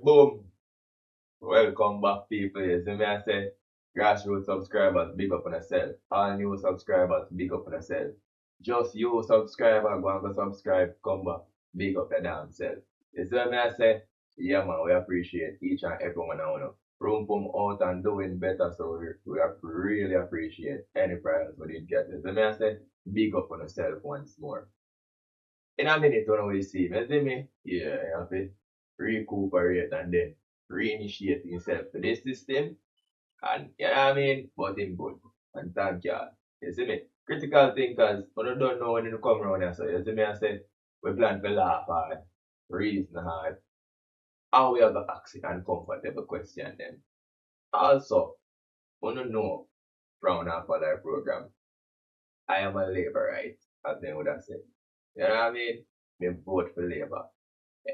Boom. Welcome back, people. You see me, I say, grassroots subscribers, big up on yourself. All new subscribers, big up on yourself. Just you subscriber, go and go subscribe, come back, big up your damn self. You see me, I say, yeah, man, we appreciate each and every one of you. Room pum out and doing better, so we really appreciate any prayers we did get. You see me, I say, big up on yourself once more. In a minute, when we see me, see me? Yeah, you have to recuperate and then reinitiate himself to this system. And, you know what I mean? But him good. And thank God. You see me? Critical thinkers, when you don't know when you come around here, so you see me, I say, we plan to laugh hard, reason hard, and we have to ask uncomfortable question then. Also, when you know, from our father program, I am a laborite, as they would have said. You know what I mean? Me vote for Labour.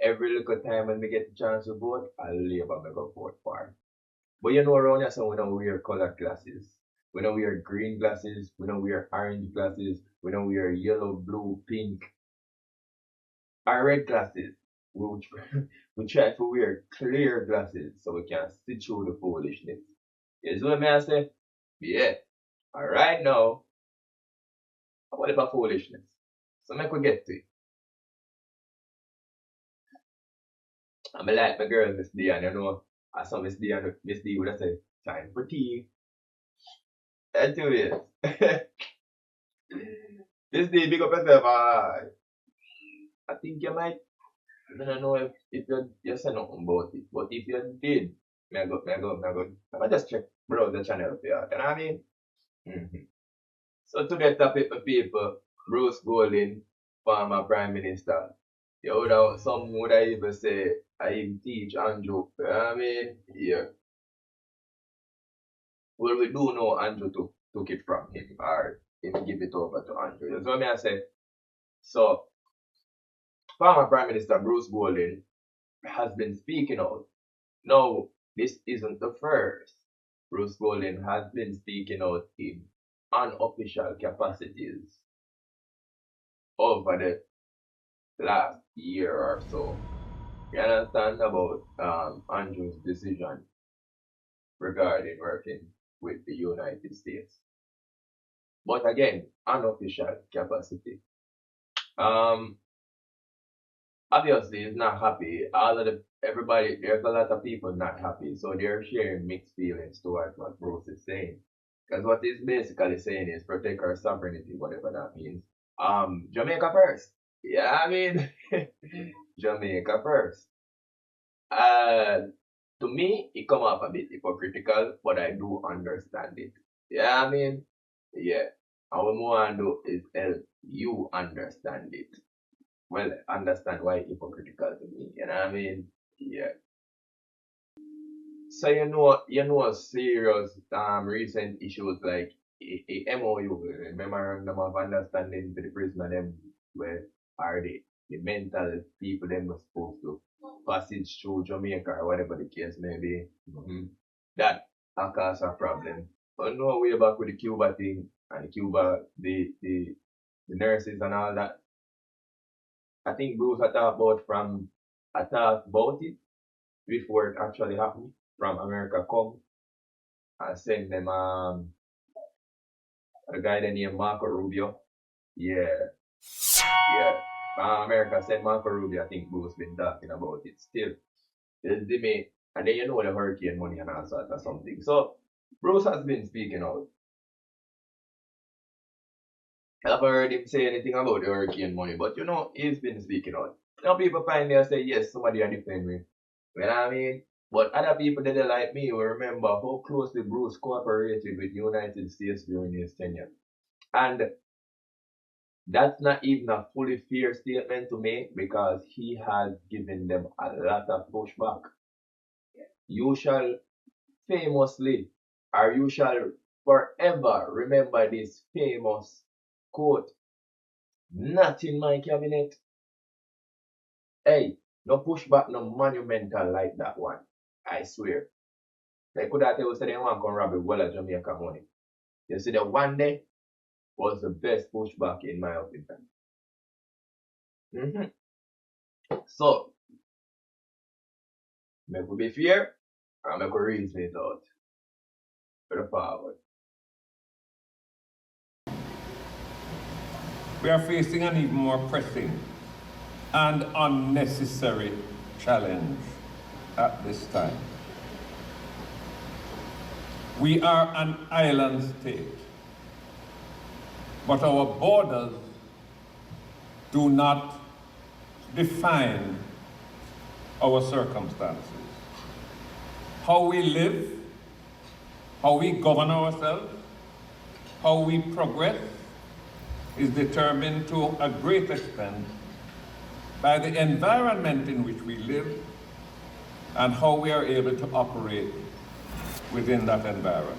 Every little time when we get the chance to vote, I'll Labour me go vote for. But you know around here, so we don't wear colored glasses. We don't wear green glasses. We don't wear orange glasses. We don't wear yellow, blue, pink, or red glasses. We try to wear clear glasses so we can see through the foolishness. You see what I say? Yeah. Alright now, what about foolishness? So make we get to it. I'm like my girl Miss D, and you know, I saw Miss D and Miss D would have said, time for tea. And 2 years. Miss D, big up yourself. I think you might, I don't know if you said nothing about it, but if you did, may I go. I just check browse the channel for you. You know what I mean? Mm-hmm. So today topic for people, Bruce Golding, former Prime Minister. Some would I even say I teach Andrew. You know what I mean? Yeah. Well, we do know Andrew took it from him, or if he give it over to Andrew. That's what I say. So, former Prime Minister Bruce Golding has been speaking out. Now, this isn't the first. Bruce Golding has been speaking out in unofficial capacities over the last year or so. You understand about Andrew's decision regarding working with the United States. But again, unofficial capacity. Obviously he's not happy. Everybody, there's a lot of people not happy, so they're sharing mixed feelings towards what Bruce is saying. Because what he's basically saying is protect our sovereignty, whatever that means. Jamaica first. Yeah, I mean, Jamaica first. To me, it come off a bit hypocritical, but I do understand it. Yeah, I mean, yeah. And what we want to do is help you understand it. Well, understand why hypocritical to me. You know what I mean? Yeah. So you know serious recent issues like a MOU, a memorandum of understanding to the prisoner them where are the mental people them were supposed to passage through Jamaica or whatever the case may be. That cause a problem. But no way back with the Cuba thing and Cuba the nurses and all that. I think Bruce had talked about it before it actually happened. From America come and send them a guy named Marco Rubio. Yeah, yeah. From America send Marco Rubio. I think Bruce been talking about it still. And then you know the hurricane money and all sorts of something. So Bruce has been speaking out. I've heard him say anything about the hurricane money, but you know, he's been speaking out. Now people find there say, yes, somebody are defending me. You know what I mean? But other people that like me will remember how closely Bruce cooperated with the United States during his tenure. And that's not even a fully fair statement to make because he has given them a lot of pushback. You shall famously, or you shall forever remember this famous quote, not in my cabinet. Hey, no pushback, no monumental like that one. I swear. They could have told us they want to come rob a well of Jamaica money. You see, the one day was the best pushback in my opinion. So, Make we be fair, and make we reason it out. For the forward. We are facing an even more pressing and unnecessary challenge at this time. We are an island state, but our borders do not define our circumstances. How we live, how we govern ourselves, how we progress is determined to a great extent by the environment in which we live and how we are able to operate within that environment.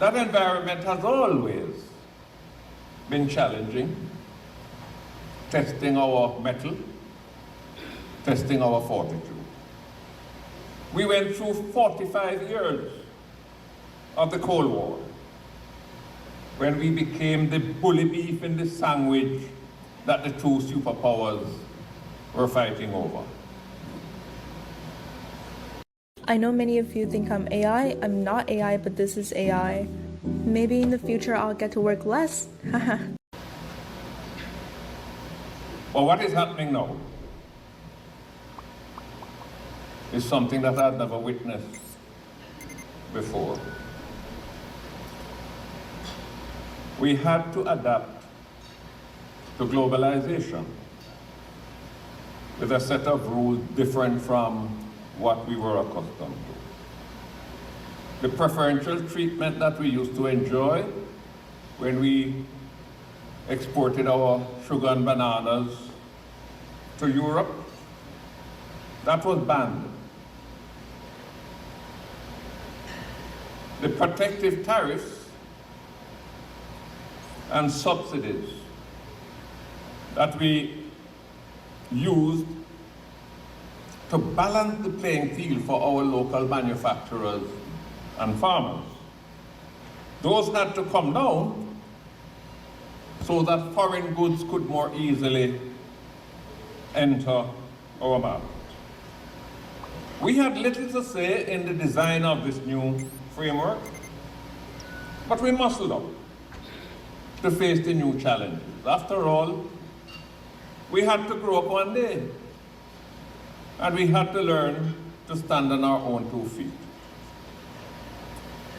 That environment has always been challenging, testing our mettle, testing our fortitude. We went through 45 years of the Cold War, when we became the bully beef in the sandwich that the two superpowers were fighting over. I know many of you think I'm AI. I'm not AI, but this is AI. Maybe in the future I'll get to work less. Well, what is happening now is something that I've never witnessed before. We had to adapt to globalization with a set of rules different from what we were accustomed to. The preferential treatment that we used to enjoy when we exported our sugar and bananas to Europe, that was banned. The protective tariffs and subsidies that we used to balance the playing field for our local manufacturers and farmers. Those had to come down so that foreign goods could more easily enter our market. We had little to say in the design of this new framework, but we muscled up to face the new challenges. After all, we had to grow up one day, and we had to learn to stand on our own 2 feet.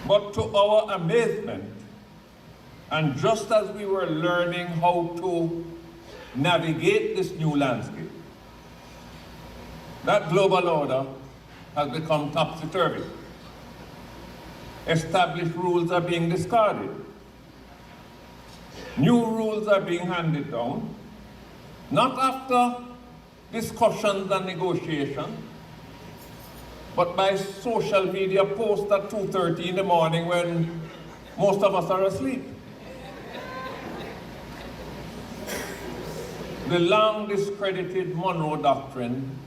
But to our amazement, and just as we were learning how to navigate this new landscape, that global order has become topsy-turvy. Established rules are being discarded. New rules are being handed down, not after discussions and negotiation, but by social media posts at 2:30 in the morning when most of us are asleep. The long discredited Monroe Doctrine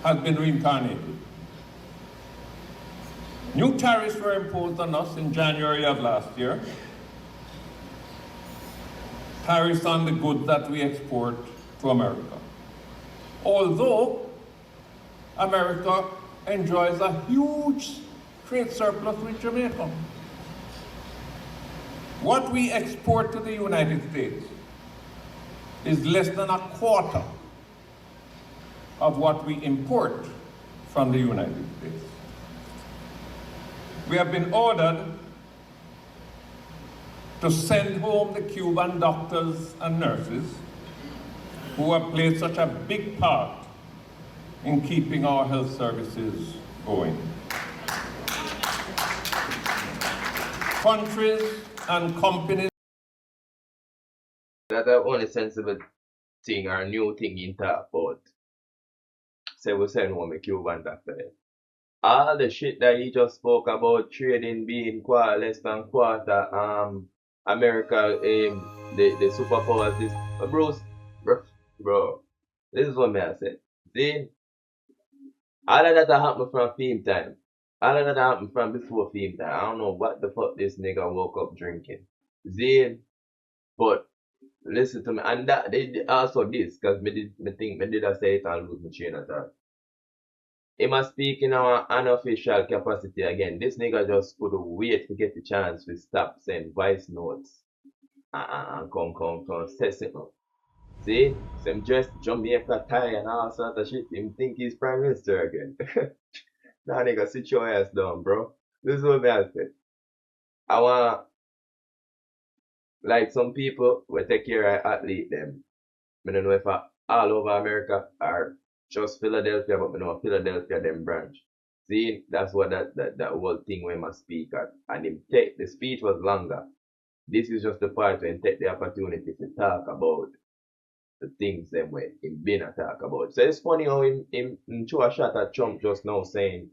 has been reincarnated. New tariffs were imposed on us in January of last year. Tariffs on the goods that we export to America. Although America enjoys a huge trade surplus with Jamaica. What we export to the United States is less than a quarter of what we import from the United States. We have been ordered to send home the Cuban doctors and nurses who have played such a big part in keeping our health services going. Countries and companies That's the only sensible thing or new thing in talk about. Say we send home a Cuban doctor then. All the shit that he just spoke about, trading being less than quarter, America, the superpowers, this, bro, this is what me I said. See, all of that happened from film time. All of that happened from before film time. I don't know what the fuck this nigga woke up drinking. See, but listen to me. And that they also this, because me did I say it and lose my chain of thought. He must speak in our unofficial capacity again. This nigga just could wait to get the chance to stop saying voice notes and come say something. See? Some just Jamaica tie and all sort of shit. Him think he's prime minister again. Nah nigga, sit your ass down, bro. This is what me I say. I want like some people will take care of athlete them. I don't know if all over America or just Philadelphia, but I know Philadelphia them branch. See, that's what that whole thing when I speak at. And him take the speech was longer. This is just the part when take the opportunity to talk about the things them way him been a talk about. So it's funny how him threw a shot at Trump just now saying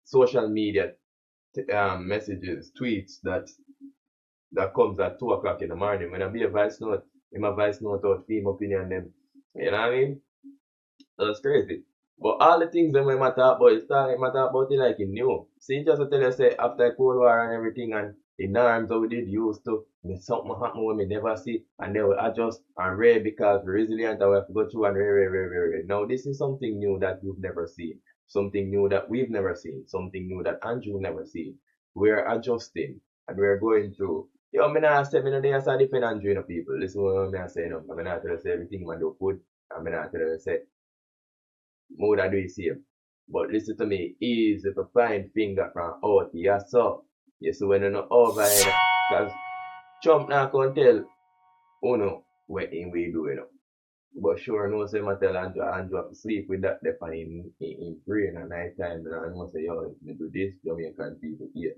social media messages, tweets that comes at 2 o'clock in the morning. When I be a voice note, in my voice note out team opinion them. You know what I mean? That's crazy. But all the things that we matter about, it's talking matter about it like it new. See, just to tell you, say, after the Cold War and everything, and the norms that we did used to, when something happen when we never see, and they will adjust and read because we're resilient and we have to go through and read. Now, this is something new that you've never seen. Something new that we've never seen. Something new that Andrew never seen. We're adjusting and we're going through. Yo, I'm not say, I'm not say defend Andrew, you know, people. Listen what I'm saying. I'm not tell you say everything man do good. I'm not tell you say more than do it same. But listen to me, easy to find finger from out here, so. You see when you know over here, because Trump now can tell uno what him we do, you know. But sure, no say I tell Andrew have to sleep with that dep in brain at night time, and I know say, yo, if me do this, Jamaican people here.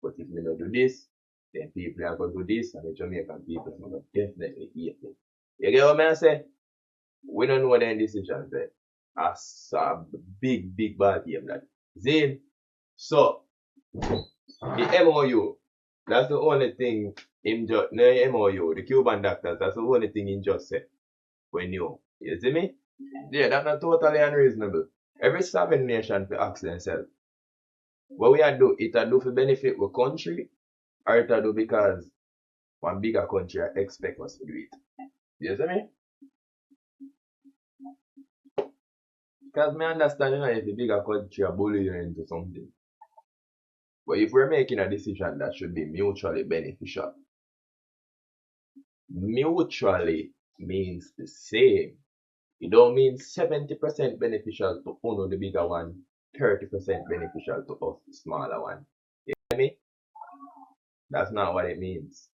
But if me not do this, then people are going to do this, and the Jamaican people will definitely hate me. You get what I say? We don't know the decisions there. As a big bad game that. Zin. So the MOU, that's the only thing him just the MOU, the Cuban doctors, that's the only thing he just said. When you see me? Yeah, that's not totally unreasonable. Every sovereign nation to ask themselves, what we are do, it a do for benefit the country, or it a do because one bigger country expect us to do it. You see me? Because me understand, you know, if the bigger country are bully you into something. But if we're making a decision that should be mutually beneficial, mutually means the same. It don't mean 70% beneficial to Uno, the bigger one, 30% beneficial to us, the smaller one. You get me? That's not what it means.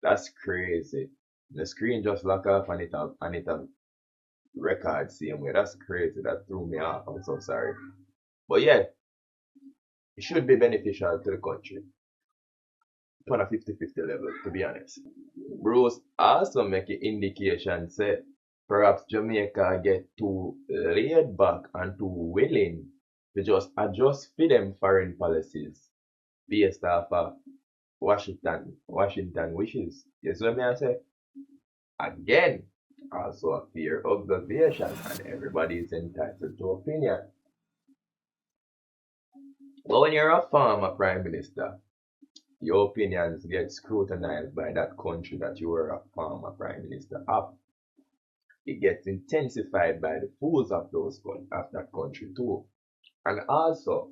That's crazy. The screen just lock off and it have record same way. That's crazy. That threw me off. I'm so sorry. But yeah, it should be beneficial to the country. On a 50-50 level, to be honest. Bruce also make an indication say perhaps Jamaica get too laid back and too willing to just adjust for them foreign policies based off of Washington wishes. You see what I say? Again, also a fair observation and everybody is entitled to opinion. But when you're a former prime minister, your opinions get scrutinized by that country that you were a former prime minister of. It gets intensified by the fools of that country too. And also,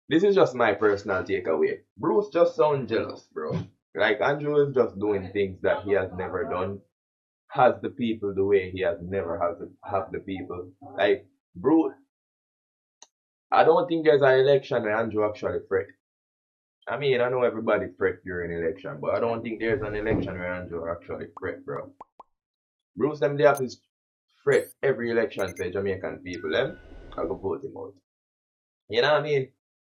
this is just my personal takeaway. Bruce just sounds jealous, bro. Like Andrew is just doing things that he has never done, has the people the way he has never have the people. Like Bruce, I don't think there's an election where Andrew actually fret. I mean, I know everybody fret during election, but I don't think there's an election where Andrew actually fret, bro. Bruce them they have to fret every election for Jamaican people, them. I go vote him out. You know what I mean?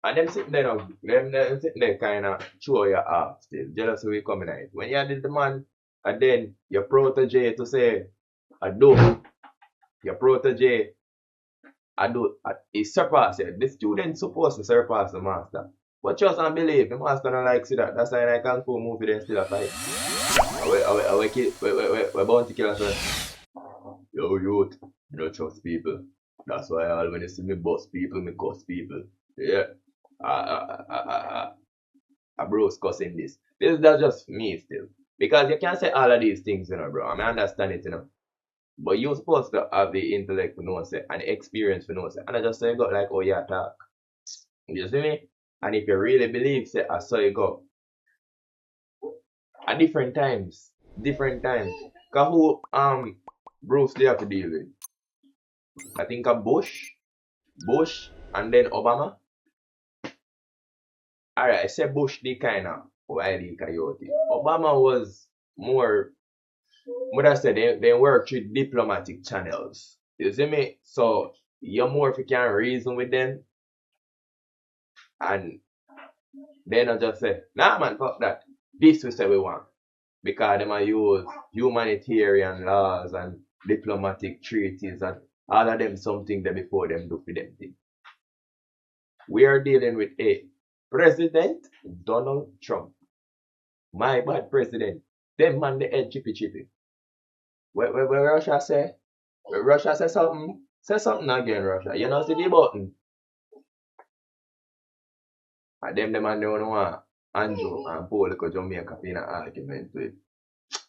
And them sitting there, them sitting there kind of show your off still, jealous we coming out. When you did the man, and then your protege to say, I do, your protege, I do, he surpass it. The student supposed to surpass the master. But just unbelieve, the master don't like see that. That's why I can't go movie then still a fight. We're bound to kill us. Yo, youth, you don't trust people. That's why all when you see me boss people, me cuss people. Yeah. a Bruce cussing this. That's just me still. Because you can't say all of these things, bro. I mean, I understand it, But you're supposed to have the intellect to know say and the experience to know say. And I just say go like, oh yeah, talk. You see me? And if you really believe, say I saw you go. At different times. Different times. Cause who Bruce they have to deal with? I think of Bush, and then Obama. Alright, I say Bush the kinda wily coyote. Obama was more what I said, they work through diplomatic channels. You see me? So you're more if you can reason with them and then I just say, nah man, fuck that. This we say we want. Because them are use humanitarian laws and diplomatic treaties and all of them something that before them do for them thing. We are dealing with a President Donald Trump. My bad president. Them man the head chippy. Where Russia say? Where Russia say something? Say something again, Russia. You know see the button. And them man don't want Andrew and political Jamaica in an argument with.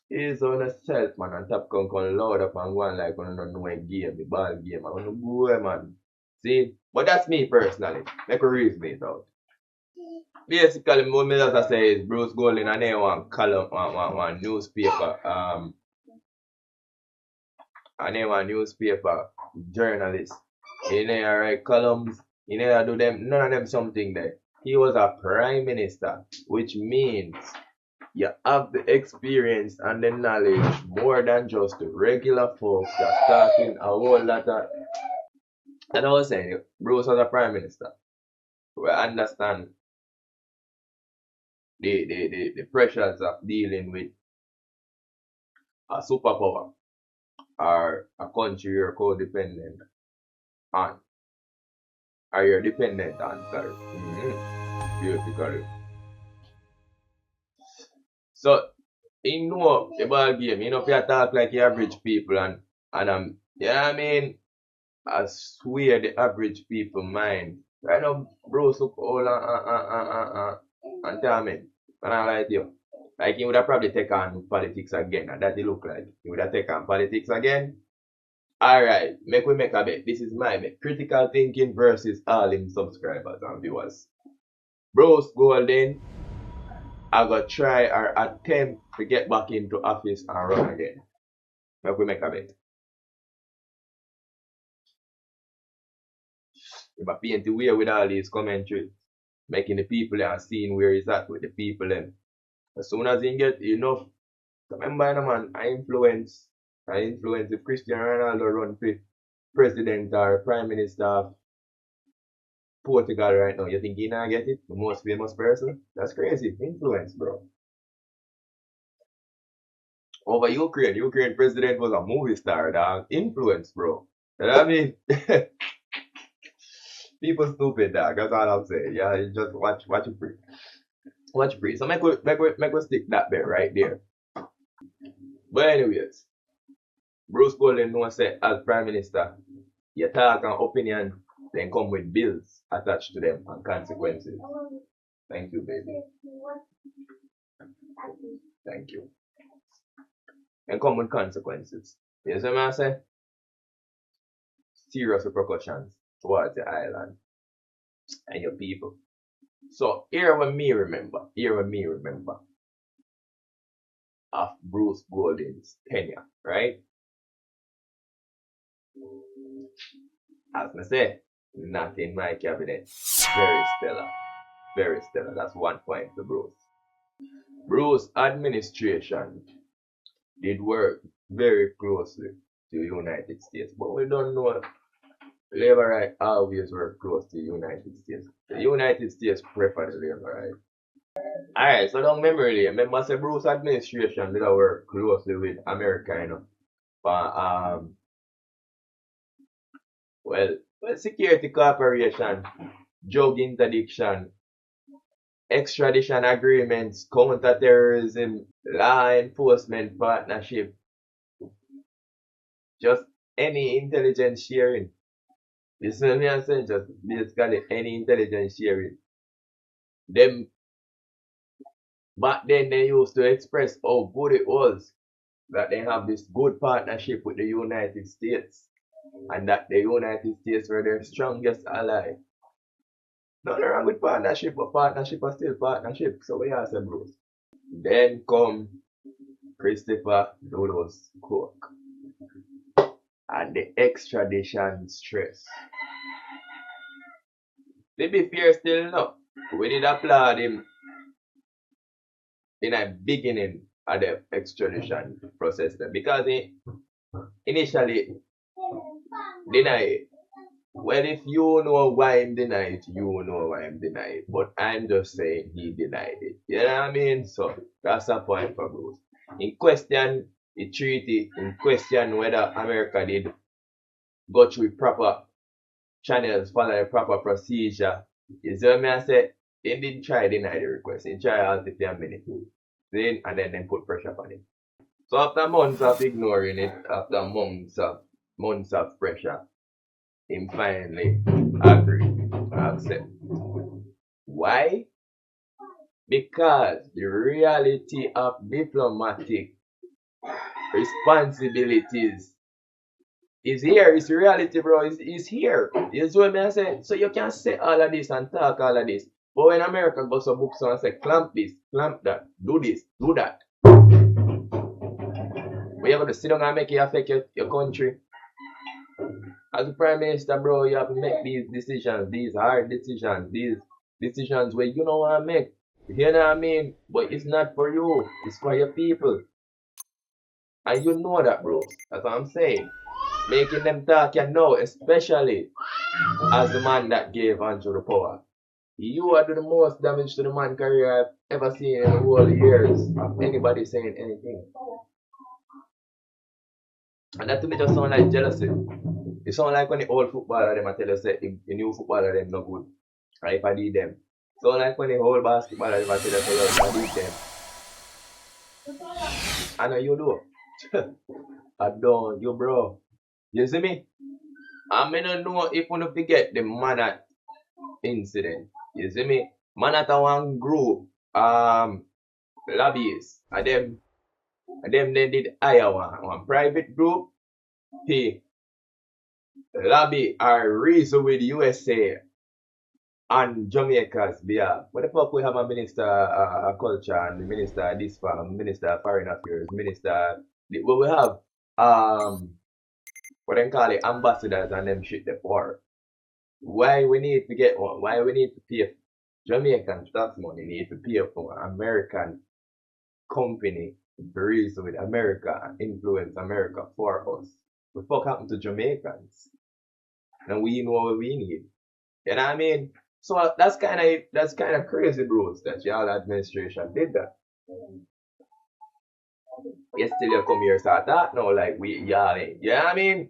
He's on a self man and top come loud up and go on like on no know a game, the ball game. I wanna go man. See? But that's me personally. Make a reason it out. Basically what me just say is Bruce Golding and they want column one newspaper and they want newspaper journalist. He never write columns, he never do them none of them something there. He was a prime minister, which means you have the experience and the knowledge more than just the regular folks that starting a whole lot of. And I was saying, Bruce was a prime minister. We understand the pressures of dealing with a superpower or a country you're codependent on. Or you're dependent on, sorry. Beautifully. So, you know the ball game, you know, if you talk like the average people and yeah, I mean, I swear the average people mind. Right now, Bruce look all and tell me, and I like you. Like he would have probably taken on politics again, and that it look like. He would have taken on politics again. Alright, make a bet. This is my bet. Critical thinking versus all him subscribers and viewers. Bruce Golden, I gotta try or attempt to get back into office and run again. Make a bet. If I paint the way with all these commentaries, making the people there and seeing where he's at with the people then. As soon as he get enough, remember man, I influence if Cristiano Ronaldo run for president or prime minister of Portugal right now. You think he not get it? The most famous person? That's crazy. Influence, bro. Over Ukraine president was a movie star, dog. Influence, bro. You know what I mean? People stupid, dog. That's all I'm saying. Yeah, you just watch it free. Watch it free. So make we stick that bit right there. But anyways, Bruce Golden knows say as Prime Minister, you talk and opinion, then come with bills attached to them and consequences. Thank you, baby. Thank you. And come with consequences. You see what I say? Serious repercussions towards the island and your people. So here when me remember of Bruce Golden's tenure, right? As I say, not in my cabinet. Very stellar. Very stellar. That's 1 point to Bruce. Bruce administration did work very closely to the United States, but we don't know labor right always work close to the United States. The United States prefer the labor right. Alright, so don't remember say Bruce administration did work closely with America, you know. But well, security cooperation, drug interdiction, extradition agreements, counterterrorism, law enforcement partnership, just any intelligence sharing. You see what I'm saying? Just basically any intelligence sharing. Them Back then they used to express how good it was that they have this good partnership with the United States and that the United States were their strongest ally. Nothing wrong with partnership, but partnership is still partnership. So we are say, bros. Then come Christopher Dudus Cook and the extradition stress. To be fair, still no. We did applaud him in the beginning of the extradition process because he initially denied it. Well, if you know why him denied it, you know why him denied it. But I'm just saying he denied it. You know what I mean? So that's a point for Bruce. In question the treaty, in question whether America did go through proper channels, follow the proper procedure. You see what I say? They didn't try to deny the request. They try to halt it for a minute. Then and then they put pressure on it. So after months of ignoring it, after months of pressure, him finally agreed to accept. Why? Because the reality of diplomatic responsibilities is here. It's reality, bro. It's here. You see what I say? So you can say all of this and talk all of this. But when America goes to books and say, clamp this, clamp that, do this, do that. But you're going to sit down and make it affect your country. As a prime minister, bro, you have to make these decisions, these hard decisions, these decisions where you don't want to make. You know what I mean? But it's not for you. It's for your people. And you know that, bro. That's what I'm saying. Making them talk, you know, especially as the man that gave Andrew the power. You are doing the most damage to the man's career I've ever seen in the whole years of anybody saying anything. And that to me just sound like jealousy. It sound like when the old footballer them I tell you say the new footballer them no good. Or if I need them. So like when the old basketballer them I tell you say if I need them. I know you do. I don't, you bro. You see me? I may not know if you forget the Manatt incident. You see me? Manatt one group lobbyists. And them they did hire one private group. He lobby or reason with USA and Jamaica's behalf. What the fuck we have a minister of culture and the minister of this farm, minister of foreign affairs, minister what we have what they call it ambassadors and them shit the for. Why we need to get one? Why we need to pay Jamaican tax money need to pay for American company to reason with America and influence America for us. What the fuck happened to Jamaicans? And we know what we need. You know what I mean? So that's kind of crazy, bros, that y'all administration did that. You still come here start that now like y'all ain't. You know what I mean?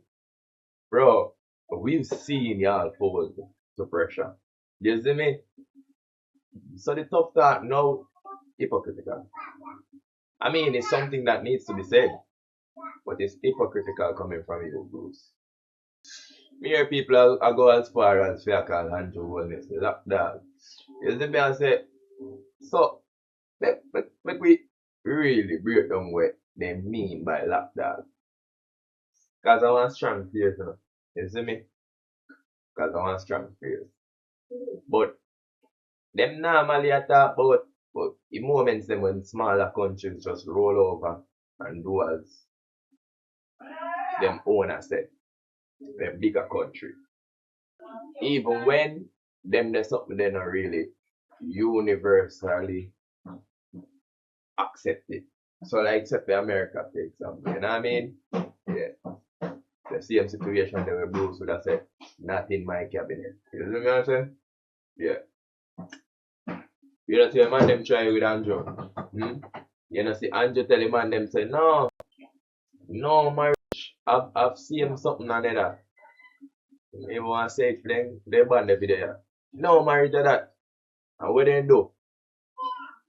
Bro, we've seen y'all fold to pressure. You see me? So the tough talk now hypocritical. I mean it's something that needs to be said. But it's hypocritical coming from you, Bruce. Me hear people I go as far as to call Andrew Holness lockdown. You see me I say, so let we really break down what they mean by lockdown. Because I want strong fears, you know. You see me? Because I want strong fears. But them normally I talk about the moments them when smaller countries just roll over and do as them owner said. A bigger country. Even when them there's something they not really universally accepted. So like except for America, for example. You know what I mean? Yeah. The same situation they were Bruce would have said, not in my cabinet. You know what I'm saying? Yeah. You know see a man them try with Andrew. You know see Andrew tell the man them say, no, marriage. I've seen something on that. You want to say it for them, they ban the video. No marriage to that. And what they do?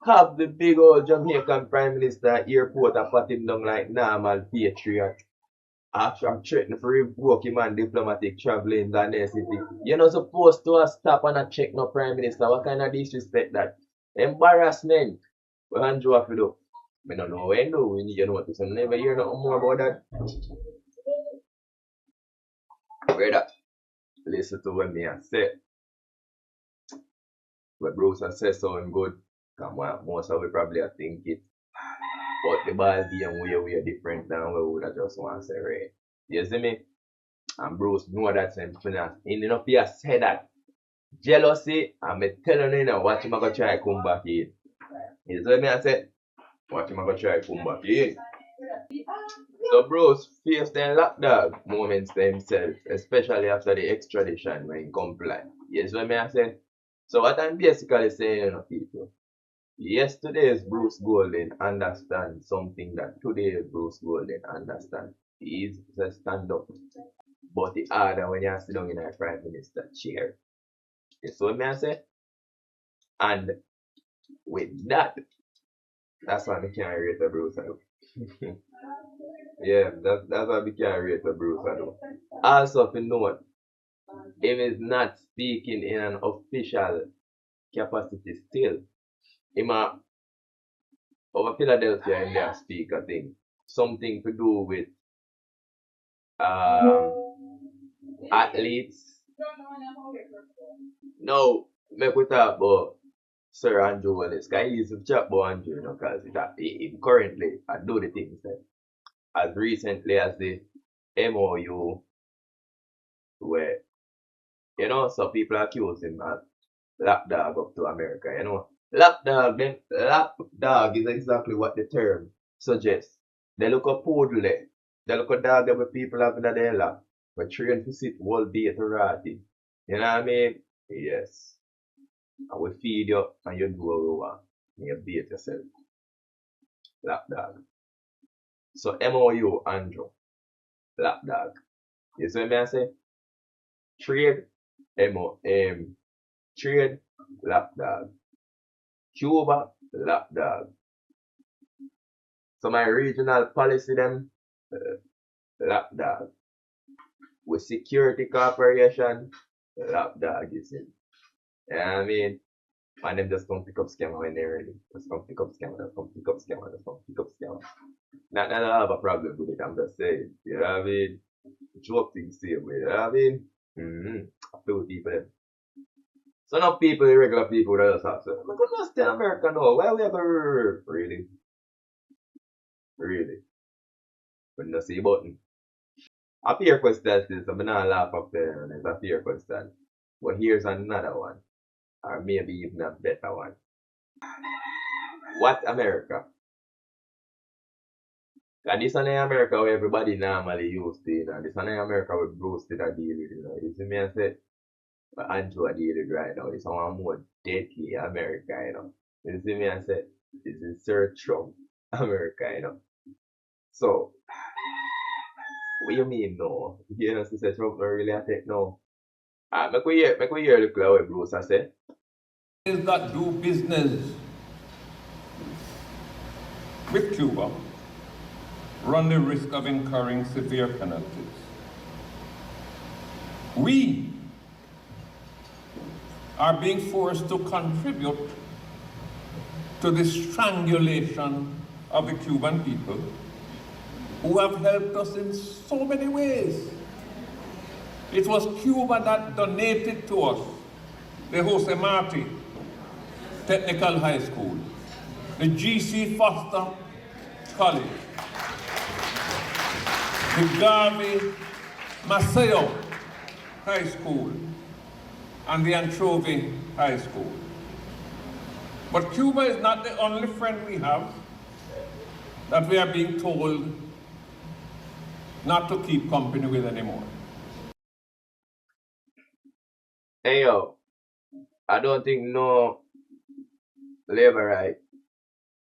Have the big old Jamaican Prime Minister at airport and pat him down like normal patriot. After I'm threatening to revoke him on diplomatic traveling in the city. You're not supposed to stop and check no Prime Minister. What kind of disrespect that? Embarrassment. What Andrew have to do? I don't know when do. We need to know this. I never hear nothing more about that. Brother, listen to what me I say. What Bruce has said sound good. Come on, most of we probably think it. But the ball game way different than what we would have just want to say, right? You see me? And Bruce know that same thing. In enough he has said that. Jealousy, I'm telling you now, watch him go try come back in. You see me I said? Watch him go try come back in. So Bruce faced them lapdog moments to himself, especially after the extradition when he complied. You see me I said? So what I'm basically saying, you know, people, yesterday's Bruce Golden understand something that today's Bruce Golden understand. He is a stand up. But the harder when you sit down in a prime minister chair. You see what I say? And with that, that's why we can't rate a Bruce. Yeah, that's why we can't rate a Bruce. Also, if you know, if he's not speaking in an official capacity still, he might over Philadelphia in their speaker thing. Something to do with athletes. No, make we talk about Sir Andrew Holness. Because he used to chat about Andrew, you know, because he currently I do the things that as recently as the MOU where, you know, some people accuse him of lapdog up to America, you know. Lapdog is exactly what the term suggests. They look a poodle there. They look a dog that people have in their lap. But trained to sit all day to rotting. You know what I mean? Yes. And we feed you and you do what we want. And you beat yourself. Lapdog. So MOU Andrew. Lapdog. You see what I say? Trade. Trade. Lapdog. Cuba. Lapdog. So my regional policy them. Lapdog. With security corporation. Lapdog, you see. You know what I mean? And them just come pick up scammer when they're ready. Just come pick up scammer, just come pick up scammer, just come pick up scammer. Not that I have a problem with it, I'm just saying. You know what I mean? Joke things same way, you know what I mean? I feel people them. So now people, the regular people that just have to say, look at us in America now. Why we have a really? Really? When you see a button. A fair question is, I'm not laugh up there, and it's a fair question. But here's another one. Or maybe even a better one. What America? And this is America where everybody normally used to, you know. This is America where Bruce did a deal with, you know. You see me I say, but Andrew a deal with right now. This is one more deadly America, you know. You see me I say, this is Sir Trump America, you know. So, what you mean no? You know, Sir Trump don't really attack no. Make we hear the clue what Bruce I say. That do business with Cuba run the risk of incurring severe penalties. We are being forced to contribute to the strangulation of the Cuban people who have helped us in so many ways. It was Cuba that donated to us the Jose Marti Technical High School, the G.C. Foster College, the Garvey Maceo High School, and the Anchovy High School. But Cuba is not the only friend we have that we are being told not to keep company with anymore. Hey yo, I don't think no labor right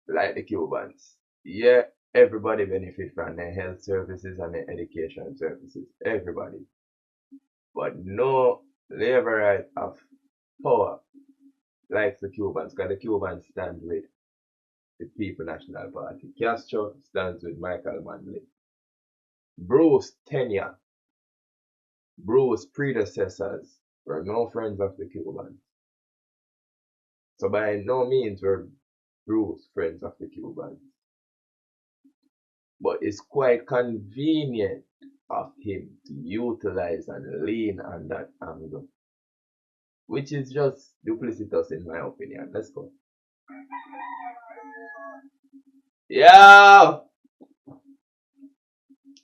like the Cubans. Yeah, everybody benefit from their health services and their education services. Everybody. But no labor right of power like the Cubans, because the Cubans stand with the People National Party. Castro stands with Michael Manley. Bruce tenure, Bruce's predecessors were no friends of the Cubans. So by no means were Bruce, friends of the Cubans. But it's quite convenient of him to utilize and lean on that angle, which is just duplicitous in my opinion. Let's go. Yo!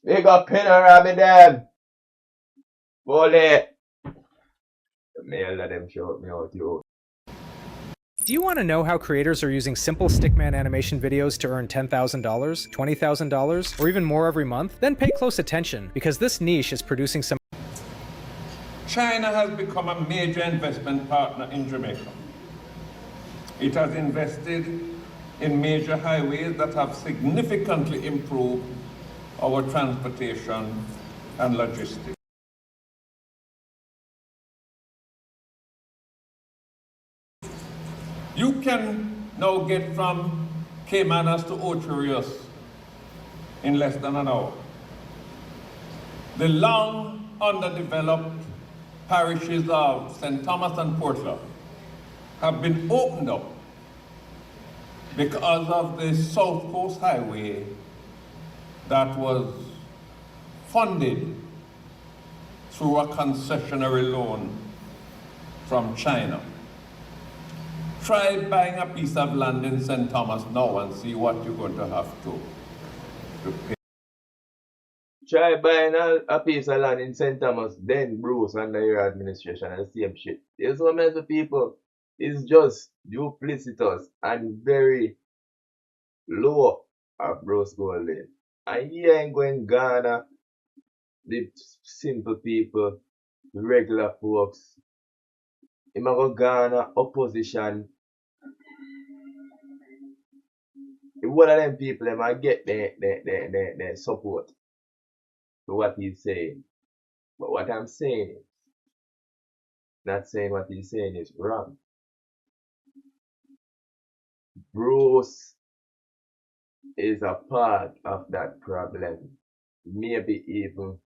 We got panorama them. Bully. The mail let them shout me out, yo. Do you want to know how creators are using simple stickman animation videos to earn $10,000, $20,000, or even more every month? Then pay close attention, because this niche is producing some. China has become a major investment partner in Jamaica. It has invested in major highways that have significantly improved our transportation and logistics. You can now get from Caymanas to Ocherius in less than an hour. The long underdeveloped parishes of St. Thomas and Portland have been opened up because of the South Coast Highway that was funded through a concessionary loan from China. Try buying a piece of land in St. Thomas now and see what you're going to have to pay. Try buying a piece of land in St. Thomas, then Bruce under your administration and the same shit. There's so many people. It's just duplicitous and very low of Bruce Golding. And he ain't going Ghana, the simple people, the regular folks. He might go Ghana, opposition. One of them people, they might get their support to what he's saying. But what I'm saying is, not saying what he's saying is wrong. Bruce is a part of that problem. Maybe even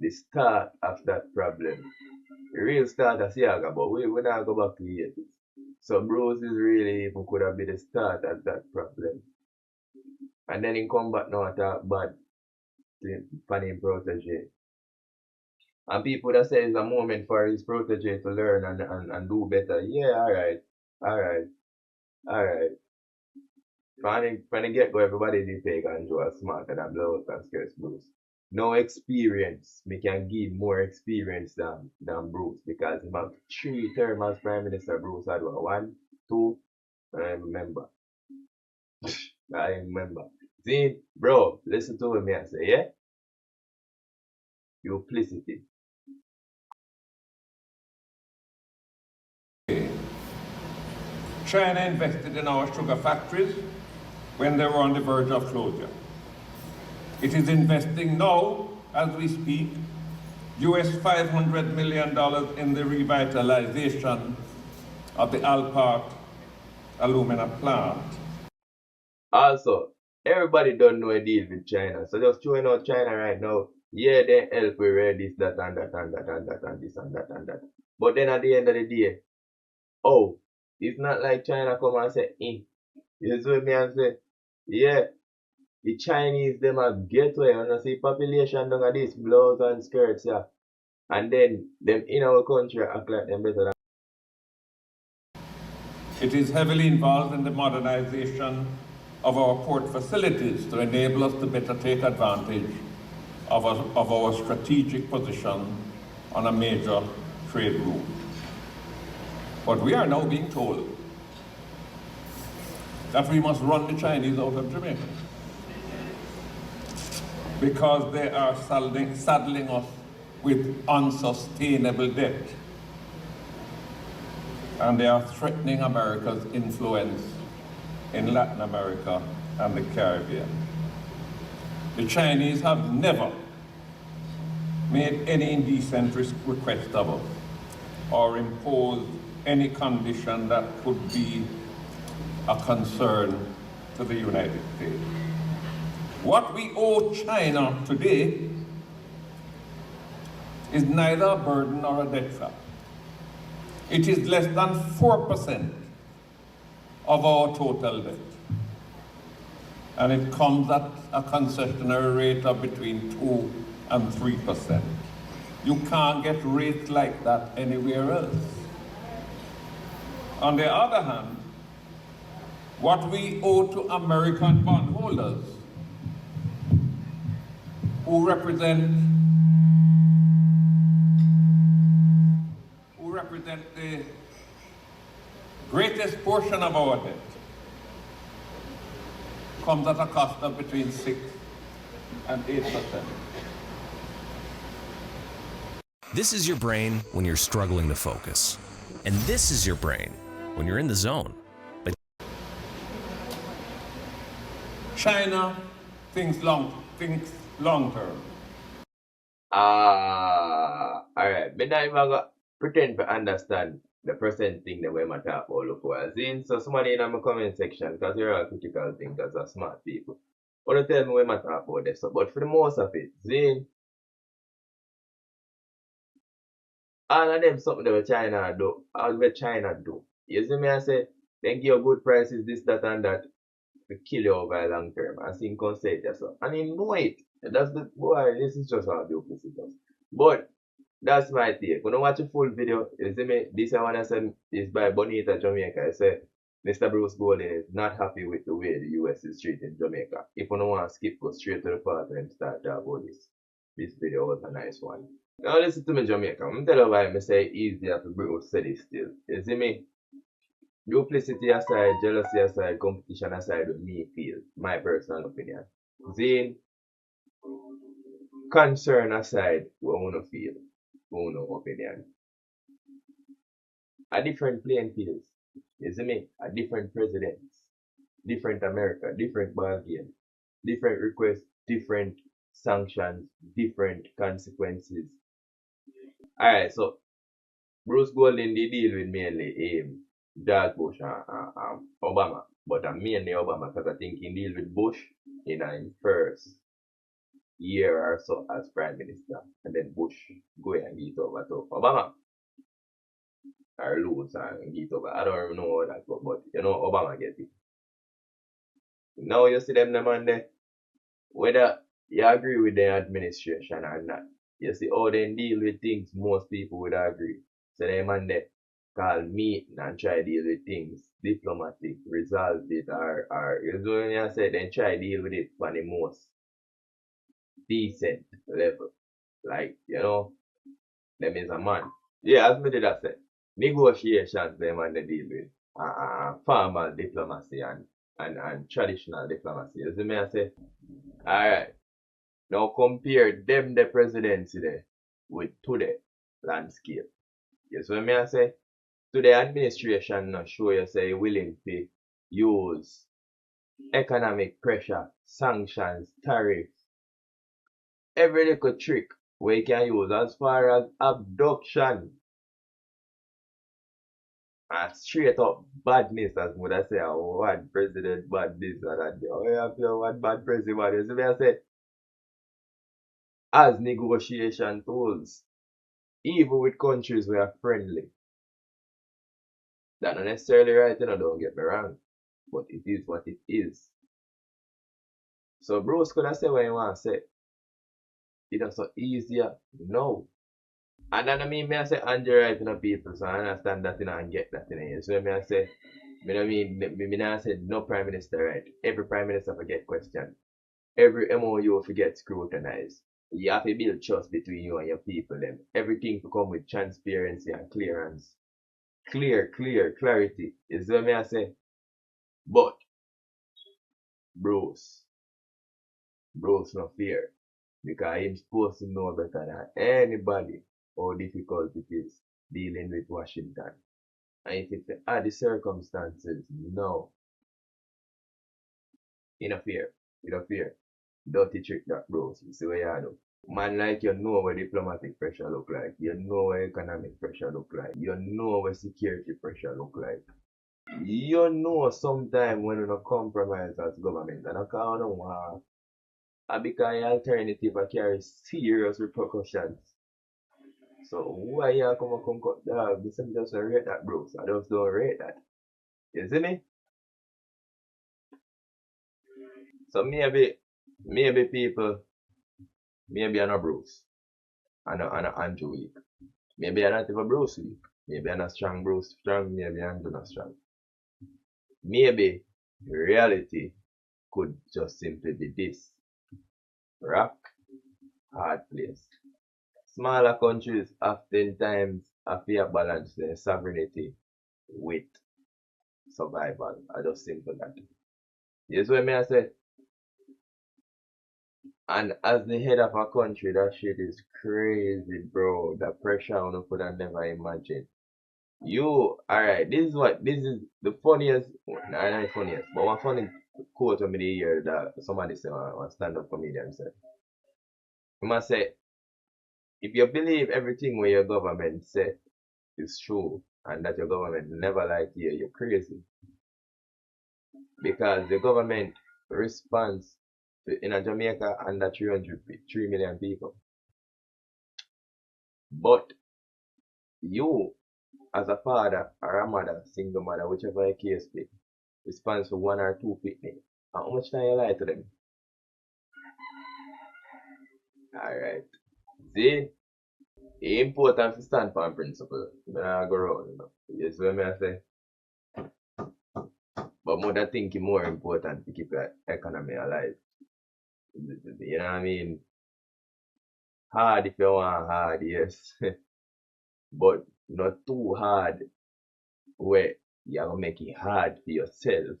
the start of that problem. The real start is Siaga, but we not go back to the 80s. So Bruce is really even could have been the start of that problem. And then he come back now and talk bad for his protege. And people that say it's a moment for his protege to learn and do better. Yeah, alright. From the get-go, everybody did take Andrew as smarter than blow out and scarce Bruce. No experience. Me can give more experience than Bruce because he have 3 terms as Prime Minister. Bruce had 1, 2, I remember. I remember. See, bro, listen to me and say, yeah? Duplicity. China invested in our sugar factories when they were on the verge of closure. It is investing now, as we speak, US $500 million in the revitalization of the Alpart alumina plant. Also, everybody don't know a deal with China. So just throwing out China right now, yeah, they help with this, that, and that, and that, and that, and this, and that, and that. But then at the end of the day, oh, it's not like China come and say, You see me and say, yeah, the Chinese, them a gateway, and I see population down at this, blouse and skirts, yeah. And then, them in our country act like them better than. It is heavily involved in the modernization of our port facilities to enable us to better take advantage of our strategic position on a major trade route. But we are now being told that we must run the Chinese out of Jamaica because they are saddling us with unsustainable debt. And they are threatening America's influence in Latin America and the Caribbean. The Chinese have never made any indecent request of us or imposed any condition that could be a concern to the United States. What we owe China today is neither a burden nor a debt trap. It is less than 4% of our total debt. And it comes at a concessionary rate of between 2 and 3%. You can't get rates like that anywhere else. On the other hand, what we owe to American bondholders, who represent the greatest portion of our debt, comes at a cost of between 6 and 8%. This is your brain when you're struggling to focus. And this is your brain when you're in the zone. But China thinks long term. Alright. Me not even gonna pretend to understand the percent thing that we might talk about look for. Zin, so somebody in my comment section, because you're all critical thinkers are smart people. Wanna tell me we might talk about this. But for the most of it, Zin, all of them something that China do, all what China do. You see me I say, then give you good prices, this, that and that, to kill you over a long term. I think can say it yourself. And you know it. That's the boy, this is just how duplicity does. But that's my take. When I watch a full video, you see me, this one I said is by Bonita, Jamaica. I said Mr. Bruce Golden is not happy with the way the US is treating Jamaica. If you don't want to skip, go straight to the part and start talking about this. This video was a nice one. Now listen to me, Jamaica. I'm tell you why I say easier to Bruce say this still. You see me? Duplicity aside, jealousy aside, competition aside, with me feel, my personal opinion. Zane, concern aside, what I want to feel, what I opinion. A different playing fields, you see me? A different presidents, different America, different ball game, different requests, different sanctions, different consequences. Alright, so Bruce Golden did deal with mainly George Bush and Obama, but I'm mainly Obama because I think he deal with Bush in his first year or so as Prime Minister, and then Bush go and get over to Obama or lose and get over. I don't even know how that go, but you know Obama get it. Now you see them man there, whether you agree with the administration or not, you see how they deal with things, most people would agree. So them man there call meeting and try deal with things diplomatic, resolve it, or you know when I say then try deal with it for the most decent level. Like, you know, them is a man. Yeah, as me did I say, negotiations them and they deal with formal diplomacy and traditional diplomacy. You see me I say, alright, now compare them the presidency there with today landscape. You see me I say? Today administration not show you say willing to use economic pressure, sanctions, tariffs, every little trick we can use as far as abduction and straight up badness, as would I say, one president bad this or that. Oh, you have to one bad president. You see me I say, as negotiation tools, even with countries we are friendly. That's not necessarily right, you know, don't get me wrong. But it is what it is. So Bruce could have said what you want to say. It's so easier. No. And then I mean, me I say Andrew right in people, so I understand that, you know, and get that, you know. So me I say, me not say no prime minister right. Every prime minister forget question. Every MOU forget scrutinized. You have to build trust between you and your people then. Everything to come with transparency and clearance. Clarity. Is what me I say. But Bruce no fear. Because he's supposed to know better than anybody how difficult it is dealing with Washington. And if it's the circumstances, no. You no fear. Dirty trick that Bruce. You see what you do. Man like you know what diplomatic pressure look like. You know what economic pressure look like. You know what security pressure look like. You know sometime when you no compromise as government and I can't know because alternative carry serious repercussions. So why you come cut dog? This is just rate that bro. So I just don't rate that. You see me? So maybe people, maybe I'm not Bruce. I'm not Andrew weak. Maybe I'm not even Bruce weak. Maybe I'm not strong Bruce strong. Maybe I'm not strong. Maybe reality could just simply be this. Rock, hard place. Smaller countries oftentimes have to balance their sovereignty with survival. I just simple that. Here's what I say. And as the head of a country, that shit is crazy, bro. The pressure on you could have never imagine. Alright, this is the funniest, not funniest, but one funny quote of me the year that somebody said, one stand-up comedian said. He must say, if you believe everything what your government say is true, and that your government never like you, you're crazy. Because the government responds in a Jamaica under 3 million people. But you, as a father or a mother, single mother, whichever the case be, responds for 1 or 2 picnic. How much time you lie to them? Alright. See? It's important to stand for principle. But I go around, you know. You see what I say? But more than thinking more important to keep the economy alive. You know what I mean? Hard if you want hard, yes. But not too hard where you're gonna make it hard for yourself.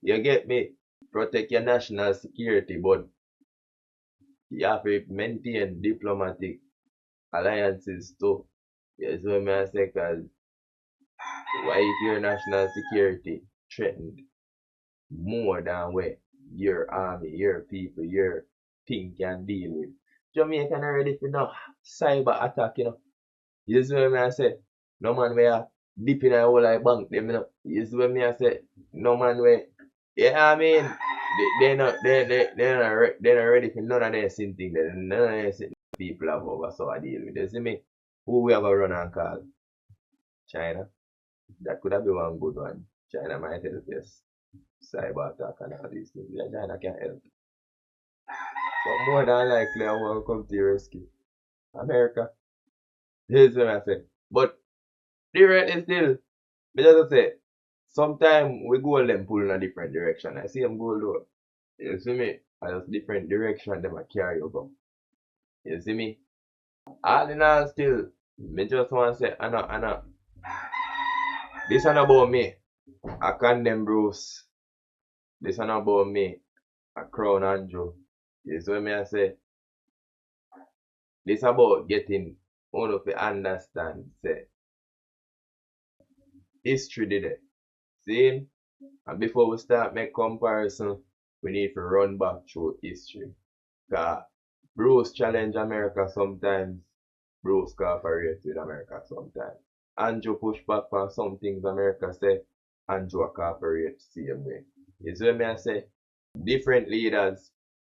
You get me? Protect your national security, but you have to maintain diplomatic alliances too. Yes, what I say, cause why if your national security threatened more than where your army, your people, your thing can deal with? Jamaica not ready for no cyber attack, you know. You see what I say? No man where deep in a hole like bank them, you know. You see what I say? No man where, yeah, I mean, they're not ready for none of their sin thing. None of their sin people have over so I deal with. You see me? Who we have a run and call? China. That could have been one good one. China might help us. Cyber attack and all these things. Yeah, China can help. But more than likely, I want to come to your rescue. America. Here's what I say. But the rate is still, me just say, sometimes we go them pull in a different direction. I see them go low. You see me? I just different direction them a carry you go. You see me? All in all still, me just want to say, I know, this is not about me. I condemn Bruce. This is not about me. I crown Andrew. You see what I say? This about getting one of the understand, say, history did it. See? And before we start make comparison, we need to run back through history. Cause Bruce challenge America sometimes, Bruce cooperate with America sometimes. Andrew push back on some things America say, Andrew cooperate same way. You see what I say? Different leaders,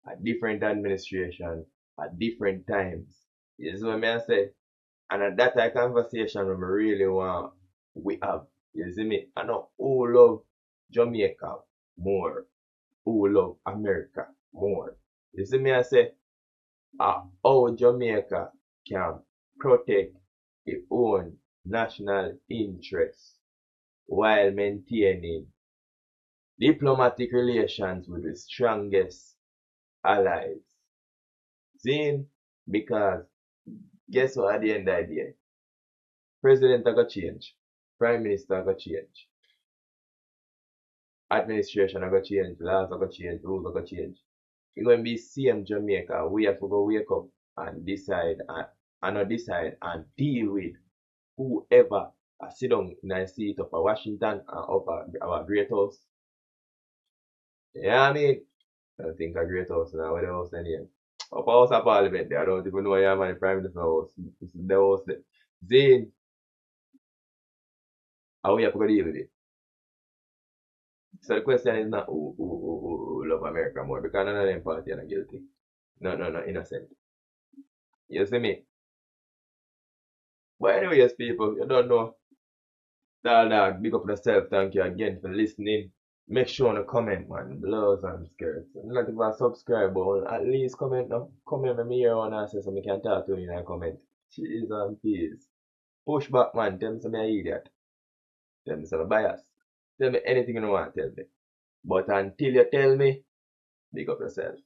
at different administration, at different times. You see what I say? And at that type of conversation we really want we have. You see me? I know who love Jamaica more, who love America more. You see me? I say, how Jamaica can protect its own national interests while maintaining diplomatic relations with the strongest allies. See? Because guess what at the end of the day? President are gonna change. Prime Minister are gonna change. Administration are gonna change. Laws are gonna change. Rules are gonna change. It's gonna be same Jamaica. We have to go wake up and decide and deal with whoever sit down in a seat of Washington and up our Great House. Yeah, I mean, I think a Great House now. What the house anyway? Up House of Parliament there. I don't even know where I'm at. Prime Minister house. This is the house there. Then, how we have to go deal with it? So the question is not who love America more, because none of them party are guilty. No, innocent. You see me? But anyways, people, you don't know. TallDawg, big up yourself. Thank you again for listening. Make sure to comment, man. Blouse and skirts. Not even subscribe, but at least comment. Comment when me hear one and say so I can talk to you in a comment. Cheese and peas. Push back, man. Tell me some idiot. Tell me some bias. Tell me anything you want to tell me. But until you tell me, big up yourself.